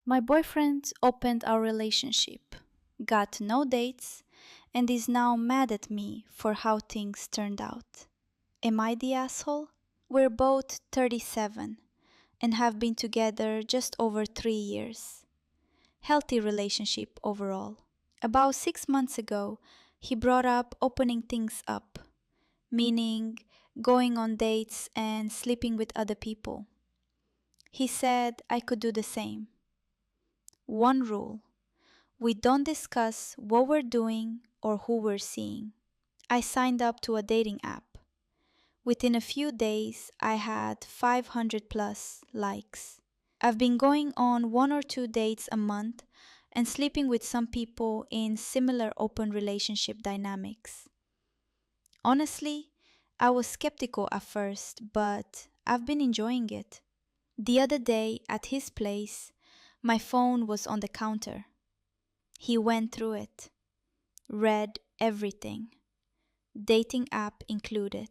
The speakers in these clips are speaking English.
My boyfriend opened our relationship, got no dates, and is now mad at me for how things turned out. Am I the asshole? We're both 37 and have been together just over 3 years. Healthy relationship overall. About 6 months ago, he brought up opening things up, meaning going on dates and sleeping with other people. He said I could do the same. One rule: we don't discuss what we're doing or who we're seeing. I signed up to a dating app. Within a few days, I had 500 plus likes. I've been going on 1 or 2 dates a month and sleeping with some people in similar open relationship dynamics. Honestly, I was skeptical at first, but I've been enjoying it. The other day at his place, my phone was on the counter. He went through it, read everything, dating app included.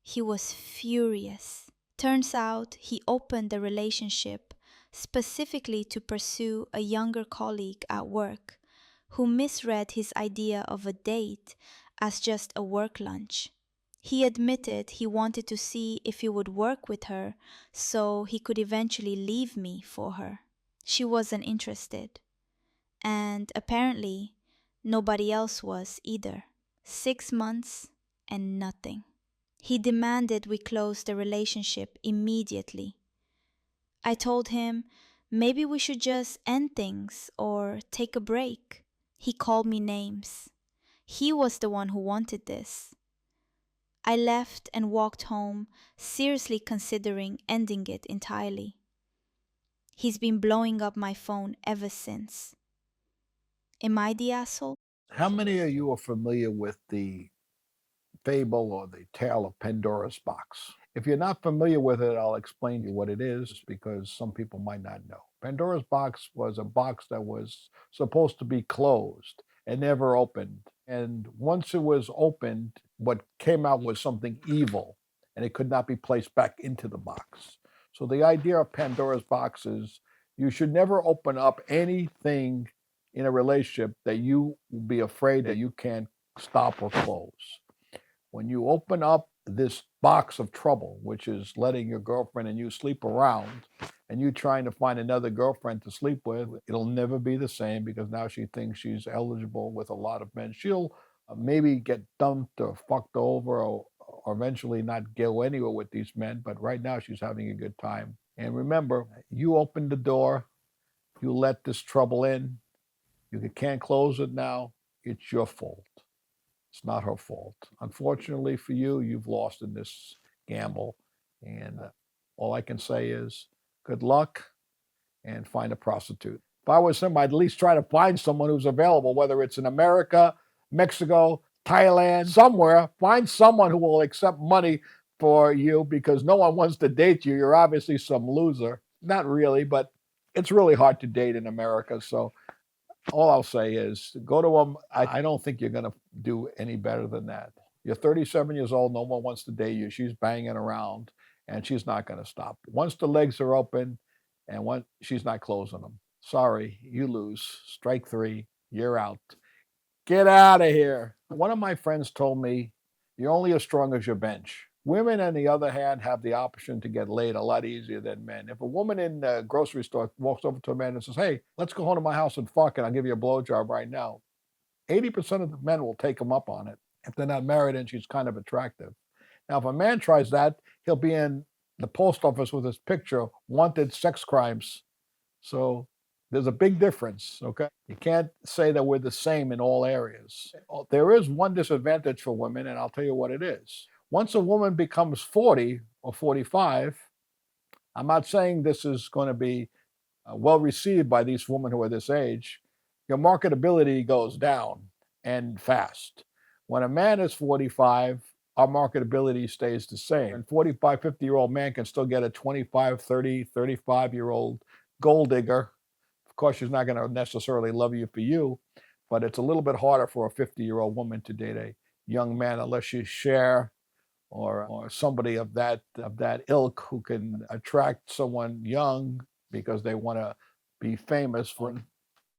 He was furious. Turns out he opened the relationship specifically to pursue a younger colleague at work who misread his idea of a date as just a work lunch. He admitted he wanted to see if it would work with her so he could eventually leave me for her. She wasn't interested, and apparently nobody else was either. 6 months and nothing. He demanded we close the relationship immediately. I told him maybe we should just end things or take a break. He called me names. He was the one who wanted this. I left and walked home, seriously considering ending it entirely. He's been blowing up my phone ever since. Am I the asshole? How many of you are familiar with the fable or the tale of Pandora's box? If you're not familiar with it, I'll explain to you what it is because some people might not know. Pandora's box was a box that was supposed to be closed and never opened. And once it was opened, what came out was something evil and it could not be placed back into the box. So the idea of Pandora's box is you should never open up anything in a relationship that you will be afraid that you can't stop or close. When you open up this box of trouble, which is letting your girlfriend and you sleep around, and you trying to find another girlfriend to sleep with, it'll never be the same because now she thinks she's eligible with a lot of men. She'll maybe get dumped or fucked over or eventually not go anywhere with these men, but right now she's having a good time. And remember, you opened the door, you let this trouble in, you can't close it now, it's your fault. It's not her fault. Unfortunately for you, you've lost in this gamble. And all I can say is good luck and find a prostitute. If I was him, I'd at least try to find someone who's available, whether it's in America, Mexico, Thailand, somewhere. Find someone who will accept money for you because no one wants to date you. You're obviously some loser. Not really, but it's really hard to date in America. So all I'll say is go to them. I don't think you're going to do any better than that. You're 37 years old. No one wants to date you. She's banging around and she's not going to stop. Once the legs are open and when she's not closing them. Sorry, you lose. Strike three. You're out. Get out of here. One of my friends told me, you're only as strong as your bench. Women, on the other hand, have the option to get laid a lot easier than men. If a woman in the grocery store walks over to a man and says, hey, let's go home to my house and fuck, and I'll give you a blowjob right now, 80% of the men will take him up on it if they're not married and she's kind of attractive. Now, if a man tries that, he'll be in the post office with his picture, wanted sex crimes. So there's a big difference, okay? You can't say that we're the same in all areas. There is one disadvantage for women, and I'll tell you what it is. Once a woman becomes 40 or 45, I'm not saying this is going to be well received by these women who are this age, your marketability goes down and fast. When a man is 45, our marketability stays the same. And 45, 50-year-old man can still get a 25, 30, 35-year-old gold digger. Of course, she's not going to necessarily love you for you, but it's a little bit harder for a 50-year-old woman to date a young man unless you share or somebody of that ilk who can attract someone young because they want to be famous for